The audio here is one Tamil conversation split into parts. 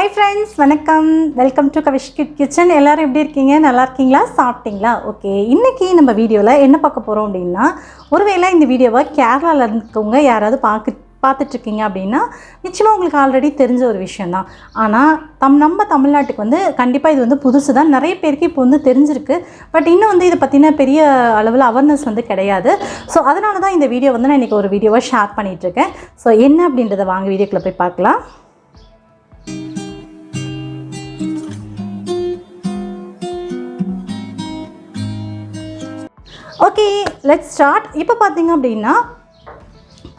Hi friends, வணக்கம். Welcome to Kavish kitchen. எல்லாரும் எப்படி இருக்கீங்க? நல்லா இருக்கீங்களா? சாப்பிட்டீங்களா? ஓகே. இன்னைக்கு நம்ம வீடியோல என்ன பார்க்க போறோம் அப்படின்னா, ஒருவேளை இந்த வீடியோவை கேரளால இருக்கவங்க யாராவது பார்த்துட்டு இருக்கீங்க அப்படின்னா நிச்சயமாக உங்களுக்கு ஆல்ரெடி தெரிஞ்ச ஒரு விஷயம் தான். ஆனால் நம்ம தமிழ்நாட்டுக்கு வந்து கண்டிப்பாக இது வந்து புதுசு தான். நிறைய பேருக்கு இப்போ வந்து தெரிஞ்சிருக்கு. பட் இன்னும் வந்து இதை பற்றின பெரிய அளவில் அவேர்னஸ் வந்து கிடையாது. ஸோ அதனால தான் இந்த வீடியோ வந்து நான் இன்றைக்கி ஒரு வீடியோவை ஷேர் பண்ணிகிட்ருக்கேன். ஸோ என்ன அப்படின்றத வாங்க வீடியோக்குள்ளே போய் பார்க்கலாம். Okay, let's start. இப்போ பார்த்தீங்க அப்படின்னா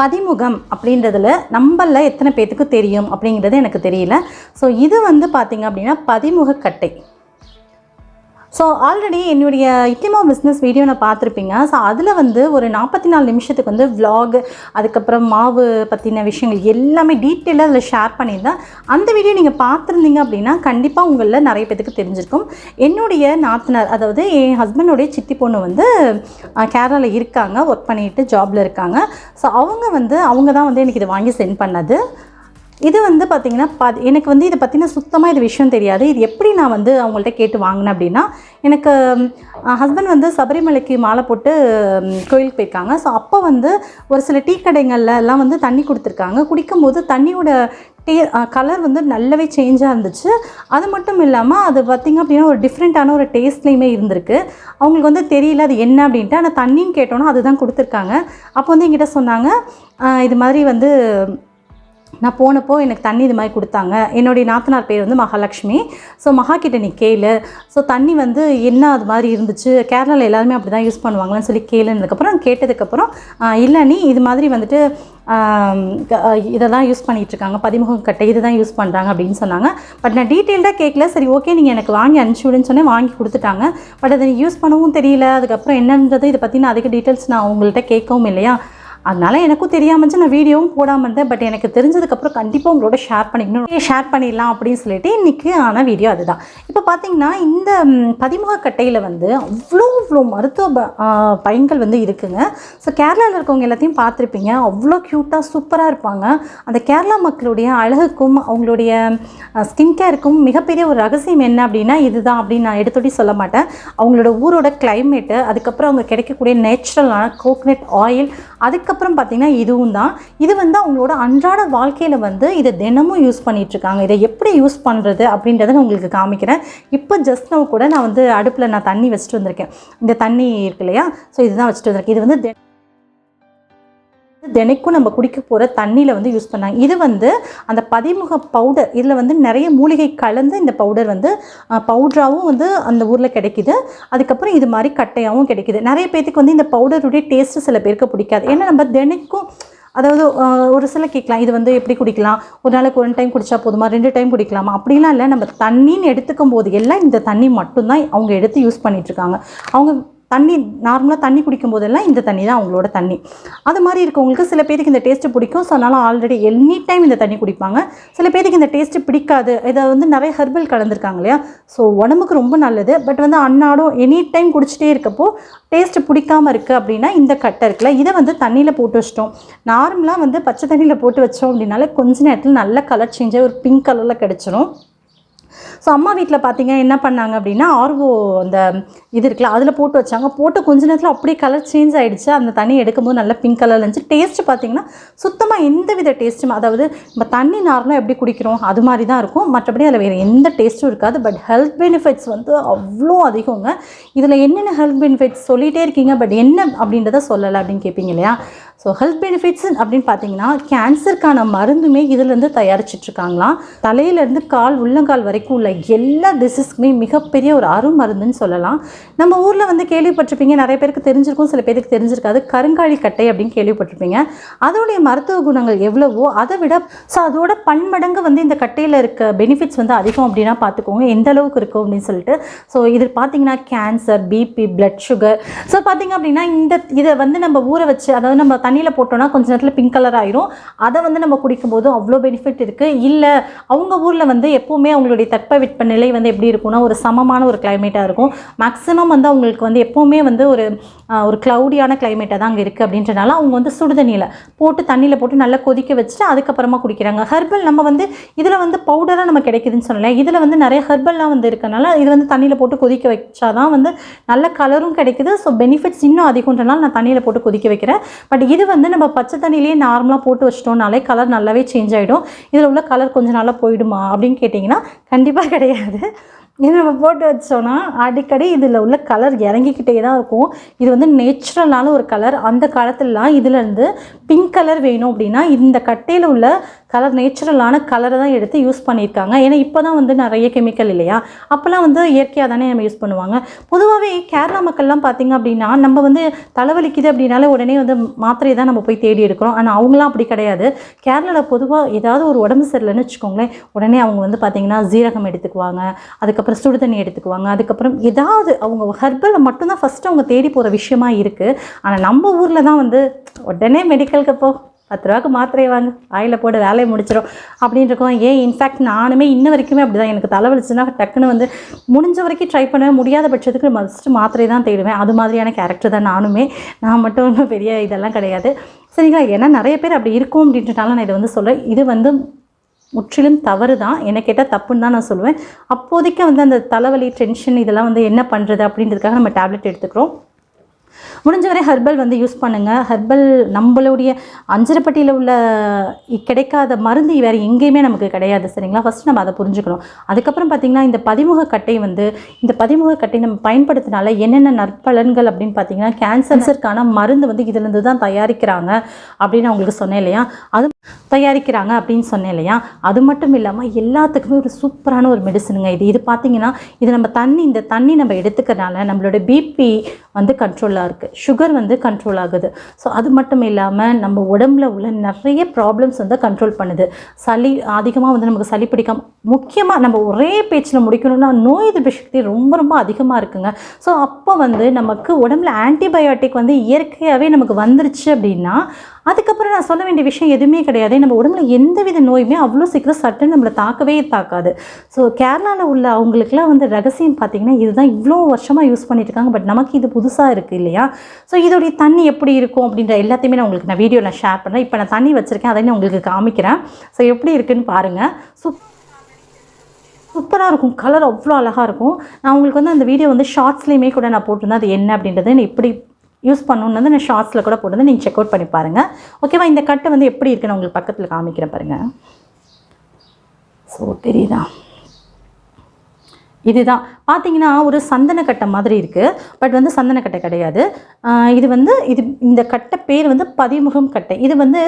பதிமுகம் அப்படின்றதுல நம்மள எத்தனை பேத்துக்கு தெரியும் அப்படிங்கிறது எனக்கு தெரியல. ஸோ இது வந்து பார்த்திங்க அப்படின்னா பதிமுகக்கட்டை. ஸோ ஆல்ரெடி என்னுடைய இட்டிமா பிஸ்னஸ் வீடியோ நான் பார்த்துருப்பீங்க. ஸோ அதில் வந்து ஒரு 44 நிமிஷத்துக்கு வந்து விலாக், அதுக்கப்புறம் மாவு பற்றின விஷயங்கள் எல்லாமே டீட்டெயிலாக அதில் ஷேர் பண்ணியிருந்தேன். அந்த வீடியோ நீங்கள் பார்த்துருந்தீங்க அப்படின்னா கண்டிப்பாக உங்களில் நிறைய பேத்துக்கு தெரிஞ்சிருக்கும். என்னுடைய நாத்தனார், அதாவது என் ஹஸ்பண்டோடைய சித்தி பொண்ணு வந்து கேரளாவில் இருக்காங்க, ஒர்க் பண்ணிட்டு ஜாபில் இருக்காங்க. ஸோ அவங்க தான் வந்து எனக்கு இதை வாங்கி சென்ட் பண்ணது. இது வந்து பார்த்திங்கன்னா எனக்கு வந்து இதை பற்றின சுத்தமாக இது விஷயம் தெரியாது. இது எப்படி நான் வந்து அவங்கள்ட்ட கேட்டு வாங்கினேன் அப்படின்னா, எனக்கு ஹஸ்பண்ட் வந்து சபரிமலைக்கு மாலை போட்டு கோயிலுக்கு போயிருக்காங்க. ஸோ அப்போ வந்து ஒரு சில டீ கடைகளில் எல்லாம் வந்து தண்ணி கொடுத்துருக்காங்க. குடிக்கும்போது தண்ணியோட கலர் வந்து நல்லாவே சேஞ்சாக இருந்துச்சு. அது மட்டும் இல்லாமல் அது பார்த்திங்க அப்படின்னா ஒரு டிஃப்ரெண்ட்டான ஒரு டேஸ்ட்லேயுமே இருந்திருக்கு. அவங்களுக்கு வந்து தெரியல அது என்ன அப்படின்ட்டு. ஆனால் தண்ணின்னு கேட்டோன்னா அதுதான் கொடுத்துருக்காங்க. அப்போ வந்து என்கிட்ட சொன்னாங்க, இது மாதிரி வந்து நான் போனப்போ எனக்கு தண்ணி இது மாதிரி கொடுத்தாங்க. என்னுடைய நாத்தனார் பேர் வந்து மகாலட்சுமி. ஸோ மகா கிட்ட நீ கேளு, ஸோ தண்ணி வந்து என்ன அது மாதிரி இருந்துச்சு, கேரளாவில் எல்லாருமே அப்படி தான் யூஸ் பண்ணுவாங்களான்னு சொல்லி கேளுனதுக்கப்புறம் கேட்டதுக்கப்புறம் இல்லை நீ இது மாதிரி வந்துட்டு இதை தான் யூஸ் பண்ணிகிட்ருக்காங்க, பதிமுகம் கட்டை இது தான் யூஸ் பண்ணுறாங்க அப்படின்னு சொன்னாங்க. பட் நான் டீட்டெயில்டாக கேட்கல. சரி ஓகே நீங்கள் எனக்கு வாங்கி அனுப்பிச்சி விடுன்னு சொன்னேன், வாங்கி கொடுத்துட்டாங்க. பட் அதை யூஸ் பண்ணவும் தெரியல. அதுக்கப்புறம் என்னன்றது இதை பற்றி நான் அதிக டீட்டெயில்ஸ் நான் உங்கள்கிட்ட கேட்கவும் இல்லையா, அதனால் எனக்கும் தெரியாமல் நான் வீடியோவும் போடாமல் இருந்தேன். பட் எனக்கு தெரிஞ்சதுக்கப்புறம் கண்டிப்பாக உங்களோட ஷேர் பண்ணிடலாம் அப்படின்னு சொல்லிட்டு இன்றைக்கி ஆன வீடியோ அதுதான். இப்போ பார்த்திங்கன்னா இந்த பதிமுகக்கட்டையில் வந்து அவ்வளோ மருத்துவ பயன்கள் வந்து இருக்குங்க. ஸோ கேரளாவில் இருக்கவங்க எல்லாத்தையும் பார்த்துருப்பீங்க, அவ்வளோ க்யூட்டாக சூப்பராக இருப்பாங்க. அந்த கேரளா மக்களுடைய அழகுக்கும் அவங்களுடைய ஸ்கின் கேருக்கும் மிகப்பெரிய ஒரு ரகசியம் என்ன அப்படின்னா இதுதான் அப்படின்னு நான் எடுத்துகிட்டு சொல்ல மாட்டேன். அவங்களோட ஊரோட கிளைமேட்டு, அதுக்கப்புறம் அவங்க கிடைக்கக்கூடிய நேச்சுரலான கோகனட் ஆயில், அதுக்கப்புறம் பார்த்திங்கன்னா இதுவும் தான். இது வந்து அவங்களோட அன்றாட வாழ்க்கையில் வந்து இதை தினமும் யூஸ் பண்ணிகிட்ருக்காங்க. இதை எப்படி யூஸ் பண்ணுறது அப்படின்றத நான் உங்களுக்கு காமிக்கிறேன். இப்போ ஜஸ்ட் கூட நான் வந்து அடுப்பில் நான் தண்ணி வச்சுட்டு வந்திருக்கேன். இந்த தண்ணி இருக்கு இல்லையா, ஸோ இதுதான் வச்சுட்டு வந்திருக்கேன். இது வந்து தினைக்கும் நம்ம குடிக்க போகிற தண்ணியில் வந்து யூஸ் பண்ணாங்க. இது வந்து அந்த பதிமுக பவுடர், இதில் வந்து நிறைய மூலிகை கலந்து இந்த பவுடர் வந்து பவுடராகவும் வந்து அந்த ஊரில் கிடைக்கிது. அதுக்கப்புறம் இது மாதிரி கட்டையாகவும் கிடைக்கிது. நிறைய பேருக்கு வந்து இந்த பவுடருடைய டேஸ்ட்டு சில பேருக்கு பிடிக்காது. ஏன்னா நம்ம தினைக்கும், அதாவது ஒரு சில கேட்கலாம் இது வந்து எப்படி குடிக்கலாம், ஒரு நாளைக்கு 1 டைம் குடித்தா போதுமா, 2 டைம் குடிக்கலாமா, அப்படிலாம் இல்லை. நம்ம தண்ணின்னு எடுத்துக்கும் போது எல்லாம் இந்த தண்ணி மட்டும்தான் அவங்க எடுத்து யூஸ் பண்ணிகிட்ருக்காங்க. அவங்க தண்ணி நார்மலாக தண்ணி குடிக்கும் போதெல்லாம் இந்த தண்ணி தான் அவங்களோட தண்ணி. அது மாதிரி இருக்கவங்களுக்கு சில பேருக்கு இந்த டேஸ்ட்டு பிடிக்கும். ஸோ அதனால் ஆல்ரெடி எனி டைம் இந்த தண்ணி குடிப்பாங்க. சில பேருக்கு இந்த டேஸ்ட்டு பிடிக்காது. இதை வந்து நிறைய ஹெர்பல் கலந்துருக்காங்க இல்லையா, ஸோ உடம்புக்கு ரொம்ப நல்லது. பட் வந்து அன்னாடும் எனி டைம் குடிச்சிட்டே இருக்கப்போ டேஸ்ட்டு பிடிக்காமல் இருக்குது அப்படின்னா இந்த கட்டை இருக்குல்ல, இதை வந்து தண்ணியில் போட்டு வச்சிட்டோம். நார்மலாக வந்து பச்சை தண்ணியில் போட்டு வச்சோம் அப்படின்னாலே கொஞ்ச நேரத்தில் நல்ல கலர் சேஞ்சாக ஒரு பிங்க் கலரில் கிடச்சிரும். ஸோ அம்மா வீட்டில் பார்த்தீங்க என்ன பண்ணாங்க அப்படின்னா ஆர்வோ அந்த இது இருக்குல்ல அதில் போட்டு வச்சாங்க. போட்டு கொஞ்ச நேரத்தில் அப்படியே கலர் சேஞ்ச் ஆகிடுச்சு. அந்த தண்ணி எடுக்கும்போது நல்ல பிங்க் கலரில் இருந்துச்சு. டேஸ்ட்டு பார்த்திங்கன்னா சுத்தமாக எந்த வித டேஸ்ட்டும், அதாவது நம்ம தண்ணி நார்மலாக எப்படி குடிக்கிறோம் அது மாதிரி தான் இருக்கும். மற்றபடி அதில் வேறு எந்த டேஸ்ட்டும் இருக்காது. பட் ஹெல்த் பெனிஃபிட்ஸ் வந்து அவ்வளோ அதிகங்க. இதில் என்னென்ன ஹெல்த் பெனிஃபிட்ஸ் சொல்லிகிட்டே இருக்கீங்க, பட் என்ன அப்படின்றத சொல்லலை அப்படின்னு கேட்பீங்க இல்லையா. ஸோ ஹெல்த் பெனிஃபிட்ஸ் அப்படின்னு பார்த்தீங்கன்னா கேன்சருக்கான மருந்துமே இதிலேருந்து தயாரிச்சிட்ருக்காங்களாம். தலையிலேருந்து உள்ளங்கால் வரைக்கும் உள்ள எல்லா டிசீஸ்க்குமே மிகப்பெரிய ஒரு அருமருந்துன்னு சொல்லலாம். நம்ம ஊரில் வந்து கேள்விப்பட்டிருப்பீங்க, நிறைய பேருக்கு தெரிஞ்சிருக்கும், சில பேருக்கு தெரிஞ்சிருக்காது, கருங்காலி கட்டை அப்படின்னு கேள்விப்பட்டிருப்பீங்க. அதோடைய மருத்துவ குணங்கள் எவ்வளவோ அதை விட அதோட பன்மடங்கு வந்து இந்த கட்டையில் இருக்க பெனிஃபிட்ஸ் வந்து அதிகம் அப்படின்னா பார்த்துக்கோங்க எந்த அளவுக்கு இருக்கும் அப்படின்னு சொல்லிட்டு. ஸோ இது பார்த்தீங்கன்னா cancer, BP, blood sugar. So பார்த்திங்க அப்படின்னா இதை வந்து நம்ம ஊற வச்சு, அதாவது நம்ம தண்ணியில் போட்டோன்னா கொஞ்சம் நேரத்தில் பிங்க் கலர் ஆயிரும். அதை வந்து நம்ம குடிக்கும்போது அவ்வளோ பெனிஃபிட் இருக்குது. இல்லை அவங்க ஊரில் வந்து எப்போவுமே அவங்களுடைய தட்பவெட்ப நிலை வந்து எப்படி இருக்கும்னா ஒரு சமமான ஒரு கிளைமேட்டாக இருக்கும். மேக்ஸிமம் வந்து அவங்களுக்கு வந்து எப்போவுமே வந்து ஒரு க்ளவுடியான கிளைமேட்டாக தான் அங்கே இருக்குது. அப்படின்றனால அவங்க வந்து சுடுதண்ணியில் போட்டு தண்ணியில் போட்டு நல்லா கொதிக்க வச்சுட்டு அதுக்கப்புறமா குடிக்கிறாங்க. ஹெர்பல் நம்ம வந்து இதில் வந்து பவுடராக நம்ம கிடைக்குதுன்னு சொல்லலை. இதில் வந்து நிறைய ஹெர்பல்லாம் வந்து இருக்கனால இது வந்து தண்ணியில் போட்டு கொதிக்க வச்சாதான் வந்து நல்ல கலரும் கிடைக்குது. ஸோ பெனிஃபிட்ஸ் இன்னும் அதிகன்றனால நான் தண்ணியில் போட்டு கொதிக்க வைக்கிறேன். பட் இது வந்து நம்ம பச்சை தண்ணியிலேயே நார்மலாக போட்டு வச்சிட்டோம்னாலே கலர் நல்லாவே சேஞ்ச் ஆகிடும். இதில் உள்ள கலர் கொஞ்சம் நாளாக போயிடுமா அப்படின்னு கேட்டிங்கன்னா கண்டிப்பாக கிடையாது. இது நம்ம போட்டு வச்சோன்னா அடிக்கடி இதில் உள்ள கலர் இறங்கிக்கிட்டே தான் இருக்கும். இது வந்து நேச்சுரலான ஒரு கலர். அந்த காலத்துலலாம் இதிலேருந்து பிங்க் கலர் வேணும் அப்படின்னா இந்த கட்டையில் உள்ள கலர் நேச்சுரலான கலரை தான் எடுத்து யூஸ் பண்ணியிருக்காங்க. ஏன்னா இப்போ தான் வந்து நிறைய கெமிக்கல் இல்லையா, அப்போல்லாம் வந்து இயற்கையாக தானே நம்ம யூஸ் பண்ணுவாங்க. பொதுவாகவே கேரளா மக்கள்லாம் பார்த்திங்க அப்படின்னா நம்ம வந்து தலைவலிக்குது அப்படின்னாலே உடனே வந்து மாத்திரையை தான் நம்ம போய் தேடி எடுக்கிறோம். ஆனால் அவங்களாம் அப்படி கிடையாது. கேரளாவில் பொதுவாக ஏதாவது ஒரு உடம்பு சரியில்லைன்னு வச்சுக்கோங்களேன், உடனே அவங்க வந்து பார்த்திங்கன்னா ஜீரகம் எடுத்துக்குவாங்க, அதுக்கப்புறம் சுடுதண்ணி எடுத்துக்குவாங்க, அதுக்கப்புறம் ஏதாவது அவங்க ஹெர்பலை மட்டும்தான் ஃபஸ்ட்டு அவங்க தேடி போகிற விஷயமா இருக்குது. ஆனால் நம்ம ஊரில் தான் வந்து உடனே மெடிக்கலுக்கு போ 10 ரூபாய்க்கு மாத்திரையை வாங்க, ஆயில் போட வேலையை முடிச்சிடும் அப்படின்னு இருக்கோம். இன்ஃபேக்ட் நானுமே இன்ன வரைக்குமே அப்படி தான். எனக்கு தலைவலிச்சுன்னா டக்குன்னு வந்து முடிஞ்ச வரைக்கும் ட்ரை பண்ணுவேன். முடியாத பட்சத்துக்கு ஃபஸ்ட்டு மாத்திரை தான் தேடுவேன். அது மாதிரியான கேரக்டர் தான் நானுமே. நான் மட்டும் ஒன்றும் பெரிய இதெல்லாம் கிடையாது சரிங்களா. ஏன்னா நிறைய பேர் அப்படி இருக்கும் அப்படின்றனால நான் இதை வந்து சொல்கிறேன். இது வந்து முற்றிலும் தவறு தான். என்ன கேட்டால் தப்புன்னு தான் நான் சொல்லுவேன். அப்போதைக்கு வந்து அந்த தலைவலி டென்ஷன் இதெல்லாம் வந்து என்ன பண்ணுறது அப்படின்றதுக்காக நம்ம டேப்லெட் எடுத்துக்கிறோம். முடிஞ்ச வரை ஹெர்பல் வந்து யூஸ் பண்ணுங்கள். ஹெர்பல் நம்மளுடைய அஞ்சரைப்பட்டியில் உள்ள கிடைக்காத மருந்து வேறு எங்கேயுமே நமக்கு கிடையாது சரிங்களா. ஃபஸ்ட்டு நம்ம அதை புரிஞ்சுக்கணும். அதுக்கப்புறம் பார்த்திங்கன்னா இந்த பதிமுகக்கட்டை வந்து இந்த பதிமுகக்கட்டை நம்ம பயன்படுத்தினால என்னென்ன நற்பலன்கள் அப்படின்னு பார்த்திங்கன்னா கேன்சருக்கான மருந்து வந்து இதிலேருந்து தான் தயாரிக்கிறாங்க அப்படின்னு நான் உங்களுக்கு சொன்னேன் இல்லையா. அது தயாரிக்கிறாங்க அப்படின்னு சொன்னேன் இல்லையா. அது மட்டும் இல்லாமல் எல்லாத்துக்குமே ஒரு சூப்பரான ஒரு மெடிசனுங்க இது பார்த்திங்கன்னா இது நம்ம இந்த தண்ணி நம்ம எடுத்துக்கிறனால நம்மளோட பிபி வந்து கண்ட்ரோலாக இருக்குது, சுகர் வந்து கண்ட்ரோல் ஆகுது. ஸோ அது மட்டும் இல்லாமல் நம்ம உடம்புல உள்ள நிறைய ப்ராப்ளம்ஸ் வந்து கண்ட்ரோல் பண்ணுது. சளி அதிகமாக வந்து நமக்கு சளி பிடிக்காம, முக்கியமாக நம்ம ஒரே பேச்சில் முடிக்கணும்னா நோய் எதிர்ப்பு சக்தி ரொம்ப ரொம்ப அதிகமாக இருக்குங்க. ஸோ அப்போ வந்து நமக்கு உடம்புல ஆன்டிபயோட்டிக் வந்து இயற்கையாகவே நமக்கு வந்துருச்சு அப்படின்னா அதுக்கப்புறம் நான் சொல்ல வேண்டிய விஷயம் எதுவுமே கிடையாது. நம்ம உடம்புல எந்தவித நோயுமே அவ்வளோ சீக்கிரம் சட்டுன்னு நம்மளை தாக்கவே தாக்காது. ஸோ கேரளாவில் உள்ள அவங்களுக்குலாம் வந்து ரகசியம் பார்த்திங்கன்னா இதுதான் இவ்வளோ வருஷமாக யூஸ் பண்ணிட்டு இருக்காங்க. பட் நமக்கு இது புதுசாக இருக்குது இல்லையா. ஸோ இதோடைய தண்ணி எப்படி இருக்கும் அப்படின்ற எல்லாத்தையுமே நான் உங்களுக்கு வீடியோவில் ஷேர் பண்ணுறேன். இப்போ நான் தண்ணி வச்சுருக்கேன், அதை நான் உங்களுக்கு காமிக்கிறேன். ஸோ எப்படி இருக்குதுன்னு பாருங்கள். சூப்பராக இருக்கும். கலர் அவ்வளோ அழகாக இருக்கும். நான் உங்களுக்கு வந்து அந்த வீடியோ வந்து ஷார்ட்ஸ்லேயுமே கூட நான் போட்டிருந்தேன். அது என்ன அப்படின்றது நான் எப்படி யூஸ் பண்ணணுன்னு நான் ஷார்ட்ஸில் கூட போட்டு நீங்கள் செக் அவுட் பண்ணி பாருங்கள். ஓகேவா. இந்த கட்டை வந்து எப்படி இருக்குன்னு உங்களுக்கு பக்கத்தில் காமிக்கிறேன் பாருங்கள். ஸோ தெரியுதா, இதுதான் பார்த்தீங்கன்னா ஒரு சந்தனக்கட்டை மாதிரி இருக்குது. பட் வந்து சந்தனக்கட்டை கிடையாது. இது வந்து இந்த கட்டை பேர் வந்து பதிமுகம் கட்டை. இது வந்து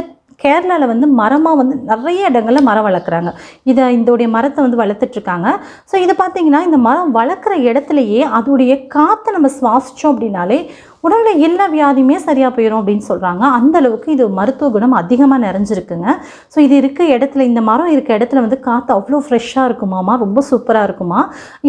கேரளாவில் வந்து மரமாக வந்து நிறைய இடங்களில் மரம் வளர்க்குறாங்க. இதோடைய மரத்தை வந்து வளர்த்துட்ருக்காங்க. ஸோ இதை பார்த்தீங்கன்னா இந்த மரம் வளர்க்குற இடத்துலையே அதோடைய காற்றை நம்ம சுவாசித்தோம் அப்படின்னாலே உடம்புல எல்லா வியாதியுமே சரியாக போயிடும் அப்படின்னு சொல்கிறாங்க. அந்தளவுக்கு இது மருத்துவ குணம் அதிகமாக நிறைஞ்சிருக்குங்க. ஸோ இது இருக்க இடத்துல, இந்த மரம் இருக்க இடத்துல வந்து காற்று அவ்வளோ ஃப்ரெஷ்ஷாக இருக்குமாமா, ரொம்ப சூப்பராக இருக்குமா.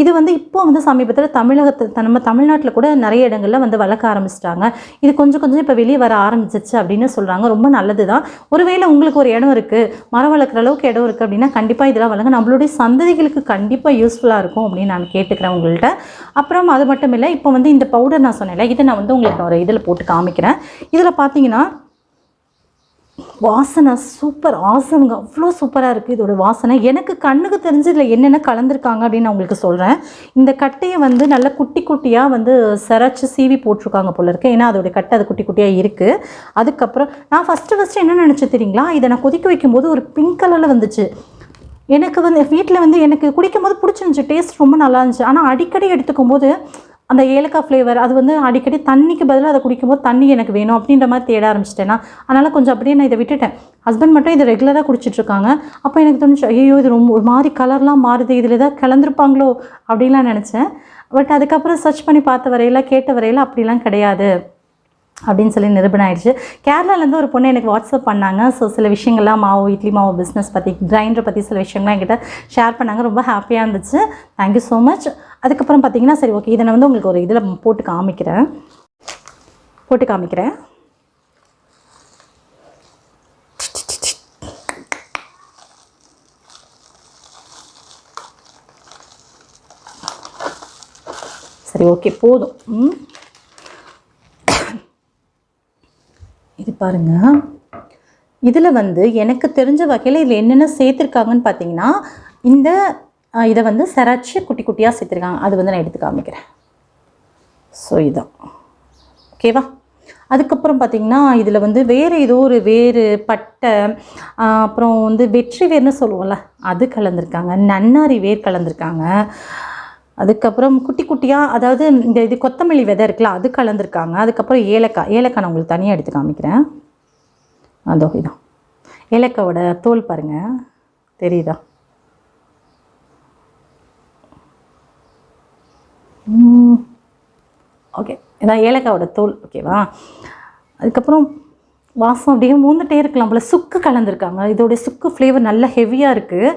இது வந்து இப்போ வந்து சமீபத்தில் நம்ம தமிழ்நாட்டில் கூட நிறைய இடங்களில் வந்து வளர்க்க ஆரம்பிச்சிட்டாங்க. இது கொஞ்சம் கொஞ்சம் இப்போ வெளியே வர ஆரம்பிச்சிச்சு அப்படின்னு சொல்கிறாங்க. ரொம்ப நல்லது தான். ஒருவேளை உங்களுக்கு ஒரு இடம் இருக்குது, மரம் வளர்க்குற அளவுக்கு இடம் இருக்குது அப்படின்னா கண்டிப்பாக இதெல்லாம் வளங்க. நம்மளுடைய சந்ததிகளுக்கு கண்டிப்பாக யூஸ்ஃபுல்லாக இருக்கும் அப்படின்னு நான் கேட்டுக்கிறேன் உங்கள்கிட்ட. அப்புறம் அது மட்டும் இல்லை, இப்போ வந்து இந்த பவுடர் நான் சொன்னேன்ல, இதை நான் வந்து உங்களுக்கு ஒரு இதில் போட்டு காமிக்கிறேன். இதில் பார்த்தீங்கன்னா வாசனை சூப்பர் ஆசம்ங்க, அவ்வளோ சூப்பராக இருக்குது இதோட வாசனை. எனக்கு கண்ணுக்கு தெரிஞ்சு இதில் என்னென்ன கலந்துருக்காங்க அப்படின்னு நான் உங்களுக்கு சொல்கிறேன். இந்த கட்டையை வந்து நல்லா குட்டி குட்டியாக வந்து சிரைச்சி சீவி போட்டிருக்காங்க போல இருக்கு. ஏன்னா அதோடைய கட்டை அது குட்டி குட்டியாக இருக்குது. அதுக்கப்புறம் நான் ஃபஸ்ட்டு என்ன நினச்சி தெரியுங்களா, இதை நான் கொதிக்க வைக்கும்போது ஒரு பிங்க் கலரில் வந்துச்சு. எனக்கு வந்து வீட்டில் வந்து எனக்கு குடிக்கும்போது பிடிச்சிருந்துச்சி, டேஸ்ட் ரொம்ப நல்லா இருந்துச்சு. ஆனால் அடிக்கடி எடுத்துக்கும் போது அந்த ஏலக்காய் ஃப்ளேவர் அது வந்து அடிக்கடி தண்ணிக்கு பதிலாக அதை குடிக்கும்போது தண்ணி எனக்கு வேணும் அப்படின்ற மாதிரி தேட ஆரம்பிச்சிட்டேன்னா, அதனால் கொஞ்சம் அப்படியே நான் இதை விட்டுட்டேன். ஹஸ்பண்ட் மட்டும் இதை ரெகுலராக குடிச்சிட்ருக்காங்க. அப்போ எனக்கு தோணுச்சு, ஐயோ இது ரொம்ப ஒரு மாதிரி கலர்லாம் மாறுது, இதில் எதாவது கலந்துருப்பாங்களோ அப்படின்லாம் நினச்சேன். பட் அதுக்கப்புறம் சர்ச் பண்ணி பார்த்த வரையில் கேட்ட வரையில் அப்படிலாம் கிடையாது அப்படின்னு சொல்லி நிரூபணம் ஆயிடுச்சு. கேரளாலேருந்து ஒரு பொண்ணு எனக்கு வாட்ஸ்அப் பண்ணாங்க. ஸோ சில விஷயங்கள்லாம் மாவு, இட்லி மாவு பிஸ்னஸ் பற்றி, கிரைண்டரை பற்றி சில விஷயங்கள்லாம் என்கிட்ட ஷேர் பண்ணாங்க. ரொம்ப ஹாப்பியாக இருந்துச்சு. Thank you so much. அதுக்கப்புறம் பார்த்தீங்கன்னா சரி ஓகே, இதை நான் வந்து உங்களுக்கு ஒரு இதில் போட்டு காமிக்கிறேன். சரி ஓகே போதும். இது பாருங்கள், இதில் வந்து எனக்கு தெரிஞ்ச வகையில் இதில் என்னென்ன சேர்த்துருக்காங்கன்னு பார்த்தீங்கன்னா, இதை வந்து சராச்சி குட்டி குட்டியாக சேர்த்துருக்காங்க. அது வந்து நான் எடுத்து காமிக்கிறேன். ஸோ இதான் ஓகேவா. அதுக்கப்புறம் பார்த்திங்கன்னா இதில் வந்து வேறு பட்டை, அப்புறம் வந்து வெற்றி வேர்னு சொல்லுவோம்ல அது கலந்துருக்காங்க, நன்னாரி வேர் கலந்துருக்காங்க. அதுக்கப்புறம் குட்டி குட்டியாக, அதாவது இது கொத்தமல்லி விதை இருக்குல்ல அது கலந்துருக்காங்க. அதுக்கப்புறம் ஏலக்காய் நான் உங்களுக்கு தனியாக எடுத்து காமிக்கிறேன். அதோ இதான் ஏலக்காயோட தோல் பாருங்கள், தெரியுதா? ஓகே, இதான் ஏலக்காயோட தோல். ஓகேவா. அதுக்கப்புறம் வாசம் அப்படியே மூந்துகிட்டே இருக்கலாம் போல். சுக்கு கலந்துருக்காங்க. இதோடைய சுக்கு ஃப்ளேவர் நல்லா ஹெவியாக இருக்குது.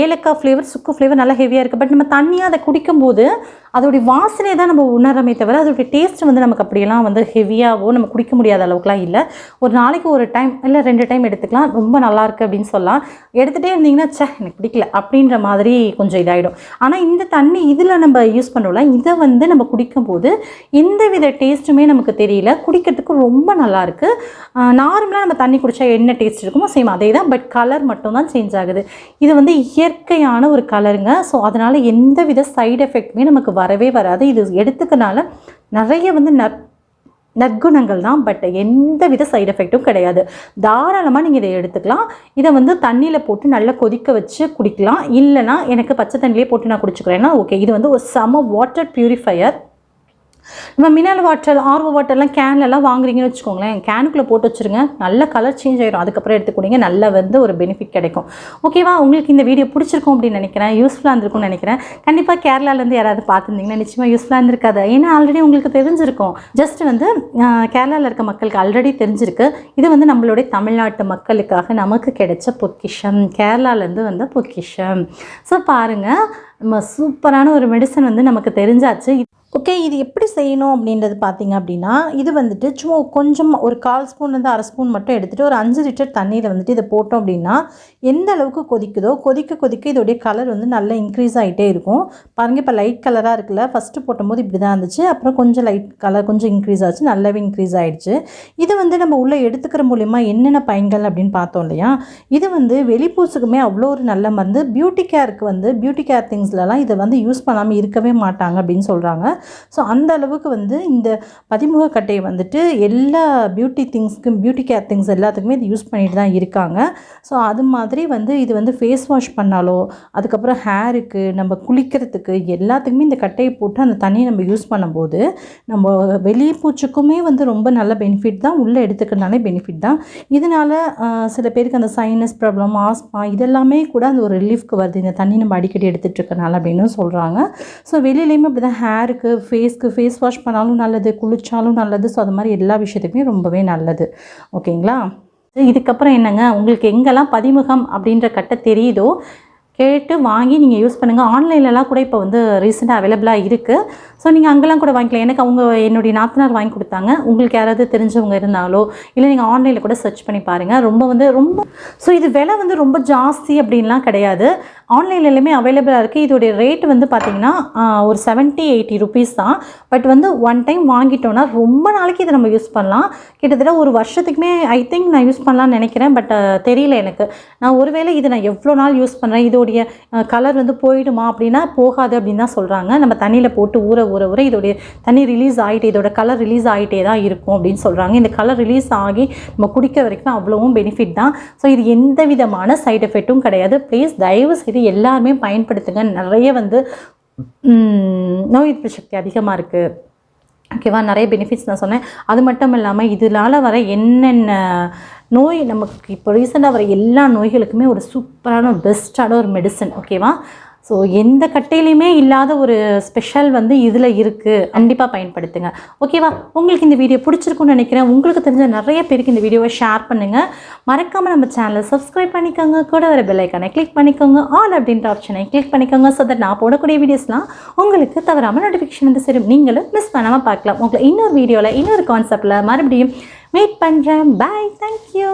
ஏலக்காய் ஃப்ளேவர், சுக்கு ஃப்ளேவர் நல்லா ஹெவியாக இருக்குது. பட் நம்ம தண்ணியாக அதை குடிக்கும்போது அதோடைய வாசனையை தான் நம்ம உணரமே தவிர அதோடைய டேஸ்ட் வந்து நமக்கு அப்படியெல்லாம் வந்து ஹெவியாகவோ நம்ம குடிக்க முடியாத அளவுக்குலாம் இல்லை. ஒரு நாளைக்கு ஒரு டைம் இல்லை 2 டைம் எடுத்துக்கலாம். ரொம்ப நல்லாயிருக்கு அப்படின்னு சொல்லலாம். எடுத்துகிட்டே இருந்தீங்கன்னா எனக்கு பிடிக்கல அப்படின்ற மாதிரி கொஞ்சம் இதாகிடும். ஆனால் இந்த தண்ணி இதில் நம்ம யூஸ் பண்ணோம்ல, இதை வந்து நம்ம குடிக்கும்போது எந்த வித டேஸ்ட்டுமே நமக்கு தெரியல. குடிக்கிறதுக்கு ரொம்ப நல்லாயிருக்கு. நார்மலாக நம்ம தண்ணி குடித்தா என்ன டேஸ்ட் இருக்குமோ சேம் அதே தான். பட் கலர் மட்டும் தான் சேஞ்ச் ஆகுது. இது வந்து இயற்கையான ஒரு கலருங்க. ஸோ அதனால் எந்த வித சைடு எஃபெக்ட்டுமே நமக்கு வரவே வராது. இது எடுத்துக்கனால நிறைய வந்து நற்குணங்கள் தான். பட் எந்த வித சைடு எஃபெக்ட்டும் கிடையாது. தாராளமாக நீங்கள் இதை எடுத்துக்கலாம். இதை வந்து தண்ணியில் போட்டு நல்லா கொதிக்க வச்சு குடிக்கலாம். இல்லைனா எனக்கு பச்சை தண்ணியிலே போட்டு நான் குடிச்சுக்கிறேன்னா ஓகே. இது வந்து ஒரு செம வாட்டர் பியூரிஃபையர். நம்ம மினரல் வாட்டர், ஆர்ஓ வாட்டர்லாம் கேன்லலாம் வாங்குறீங்கன்னு வச்சுக்கோங்களேன், கேனுக்குள்ளே போட்டு வச்சுருங்க. நல்ல கலர் சேஞ்ச் ஆகிடும். அதுக்கப்புறம் எடுத்துக்கூடீங்க, நல்ல வந்து ஒரு பெனிஃபிட் கிடைக்கும். ஓகேவா. உங்களுக்கு இந்த வீடியோ பிடிச்சிருக்கும் அப்படின்னு நினைக்கிறேன். யூஸ்ஃபுல்லாக இருந்திருக்கும்னு நினைக்கிறேன். கண்டிப்பாக கேரளாலேருந்து யாராவது பார்த்துருந்தீங்கன்னா நிச்சயமாக யூஸ்ஃபுல்லாக இருந்திருக்காது. ஏன்னா ஆல்ரெடி உங்களுக்கு தெரிஞ்சிருக்கும். ஜஸ்ட் வந்து கேரளாவில் இருக்க மக்களுக்கு ஆல்ரெடி தெரிஞ்சிருக்கு. இது வந்து நம்மளுடைய தமிழ்நாட்டு மக்களுக்காக நமக்கு கிடைச்ச பொக்கிஷம், கேரளாலேருந்து வந்த பொக்கிஷம். ஸோ பாருங்கள், நம்ம சூப்பரான ஒரு மெடிசன் வந்து நமக்கு தெரிஞ்சாச்சு. ஓகே, இது எப்படி செய்யணும் அப்படின்றது பார்த்திங்க அப்படின்னா, இது வந்துட்டு சும்மா கொஞ்சம் ஒரு 1/4 ஸ்பூன்லேருந்து 1/2 ஸ்பூன் மட்டும் எடுத்துகிட்டு ஒரு 5 லிட்டர் தண்ணியில் வந்துட்டு இதை போட்டோம் அப்படின்னா எந்த அளவுக்கு கொதிக்குதோ கொதிக்க இதோடைய கலர் வந்து நல்லா இன்க்ரீஸ் ஆகிட்டே இருக்கும். பாருங்கள், இப்போ லைட் கலராக இருக்குல்ல, ஃபஸ்ட்டு போட்டும்போது இப்படி தான் இருந்துச்சு. அப்புறம் கொஞ்சம் லைட் கலர் கொஞ்சம் இன்க்ரீஸ் ஆச்சு, நல்லாவே இன்க்ரீஸ் ஆகிடுச்சு. இது வந்து நம்ம உள்ளே எடுத்துக்கிற மூலிமா என்னென்ன பயன்கள் அப்படின்னு பார்த்தோம் இல்லையா. இது வந்து வெளிப்பூசுக்குமே அவ்வளோ ஒரு நல்ல மருந்து. பியூட்டி கேர் திங்ஸ்லலாம் இதை வந்து யூஸ் பண்ணாமல் இருக்கவே மாட்டாங்க அப்படின்னு சொல்கிறாங்க. ஸோ அந்த அளவுக்கு வந்து இந்த பதிமுகக்கட்டையை வந்துட்டு எல்லா பியூட்டி கேர் திங்ஸ் எல்லாத்துக்குமே இது யூஸ் பண்ணிட்டு தான் இருக்காங்க. ஸோ அது மாதிரி வந்து இது வந்து ஃபேஸ் வாஷ் பண்ணாலோ, அதுக்கப்புறம் ஹேருக்கு, நம்ம குளிக்கிறதுக்கு எல்லாத்துக்குமே இந்த கட்டையை போட்டு அந்த தண்ணியை நம்ம யூஸ் பண்ணும்போது நம்ம வெளிப்பூச்சுக்குமே வந்து ரொம்ப நல்ல பெனிஃபிட் தான். உள்ளே எடுத்துக்கிறதுனாலே பெனிஃபிட் தான். இதனால் சில பேருக்கு அந்த சைனஸ் ப்ராப்ளம், ஆஸ்மா இதெல்லாமே கூட அந்த ஒரு ரிலீஃப்க்கு வருது இந்த தண்ணி நம்ம அடிக்கடி எடுத்துகிட்டு இருக்கனால அப்படின்னு சொல்கிறாங்க. ஸோ வெளியிலையுமே அப்படி தான் ஹேருக்கு, ஃபேஸ் வாஷ் பண்ணாலும் நல்லது, குளிச்சாலும் நல்லது. ஸோ அது மாதிரி எல்லா விஷயத்துக்குமே ரொம்பவே நல்லது. ஓகேங்களா. இதுக்கப்புறம் என்னங்க, உங்களுக்கு எங்கெல்லாம் பதிமுகம் அப்படின்ற கட்டை தெரியுதோ கேட்டு வாங்கி நீங்கள் யூஸ் பண்ணுங்கள். ஆன்லைன்லலாம் கூட இப்போ வந்து ரீசெண்டாக அவைலபிளாக இருக்குது. ஸோ நீங்கள் அங்கெல்லாம் கூட வாங்கிக்கலாம். எனக்கு என்னுடைய நாத்தனார் வாங்கி கொடுத்தாங்க. உங்களுக்கு யாராவது தெரிஞ்சவங்க இருந்தாலோ இல்லை நீங்கள் ஆன்லைனில் கூட சர்ச் பண்ணி பாருங்கள். ரொம்ப ஸோ இது விலை வந்து ரொம்ப ஜாஸ்தி அப்படின்லாம் கிடையாது. ஆன்லைனில் எல்லாமே அவைலபிளாக இருக்குது. இதோடைய ரேட் வந்து பார்த்திங்கன்னா ஒரு 70-80 ருபீஸ் தான். பட் வந்து ஒன் டைம் வாங்கிட்டோன்னா ரொம்ப நாளைக்கு இதை நம்ம யூஸ் பண்ணலாம். கிட்டத்தட்ட ஒரு வருஷத்துக்குமே ஐ திங்க் நான் யூஸ் பண்ணலான்னு நினைக்கிறேன். பட் தெரியல எனக்கு. நான் ஒருவேளை இதை நான் எவ்வளோ நாள் யூஸ் பண்ணுறேன், இதோடைய கலர் வந்து போயிடுமா அப்படின்னா போகாது அப்படின்னு தான் சொல்கிறாங்க. நம்ம தண்ணியில் போட்டு ஊற இதோடைய தண்ணி ரிலீஸ் ஆகிட்டே, இதோட கலர் ரிலீஸ் ஆகிட்டே தான் இருக்கும் அப்படின்னு சொல்கிறாங்க. இந்த கலர் ரிலீஸ் ஆகி நம்ம குடிக்க வரைக்கும் அவ்வளவும் பெனிஃபிட் தான். ஸோ இது எந்த விதமான சைடு எஃபெக்ட்டும் கிடையாது. ப்ளீஸ் தயவு செய்து எல்லாருமே பயன்படுத்துங்க. நிறைய வந்து நோய் எதிர்ப்பு சக்தி அதிகமாக இருக்குது. ஓகேவா. நிறைய பெனிஃபிட்ஸ் நான் சொன்னேன். அது மட்டும் இல்லாமல் இதனால் வர என்னென்ன நோய், நமக்கு இப்போ ரீசெண்டாக வர எல்லா நோய்களுக்குமே ஒரு சூப்பரான பெஸ்ட்டான ஒரு மெடிசன். ஓகேவா. ஸோ எந்த கட்டையிலையுமே இல்லாத ஒரு ஸ்பெஷல் வந்து இதில் இருக்குது. கண்டிப்பாக பயன்படுத்துங்க. ஓகேவா. உங்களுக்கு இந்த வீடியோ பிடிச்சிருக்குன்னு நினைக்கிறேன். உங்களுக்கு தெரிஞ்ச நிறைய பேருக்கு இந்த வீடியோவை ஷேர் பண்ணுங்கள். மறக்காமல் நம்ம சேனலை சப்ஸ்கிரைப் பண்ணிக்கோங்க. கூட வர பெல் ஐக்கானை கிளிக் பண்ணிக்கோங்க. ஆல் அப்படின்ற ஆப்ஷனை கிளிக் பண்ணிக்கோங்க. ஸோ தட் நான் போடக்கூடிய வீடியோஸ்லாம் உங்களுக்கு தவறாமல் நோட்டிஃபிகேஷன் வந்து சரி நீங்களும் மிஸ் பண்ணாமல் பார்க்கலாம். உங்களை இன்னொரு வீடியோவில் இன்னொரு கான்செப்டில் மறுபடியும் மீட் பண்ணுறேன். பாய். தேங்க்யூ.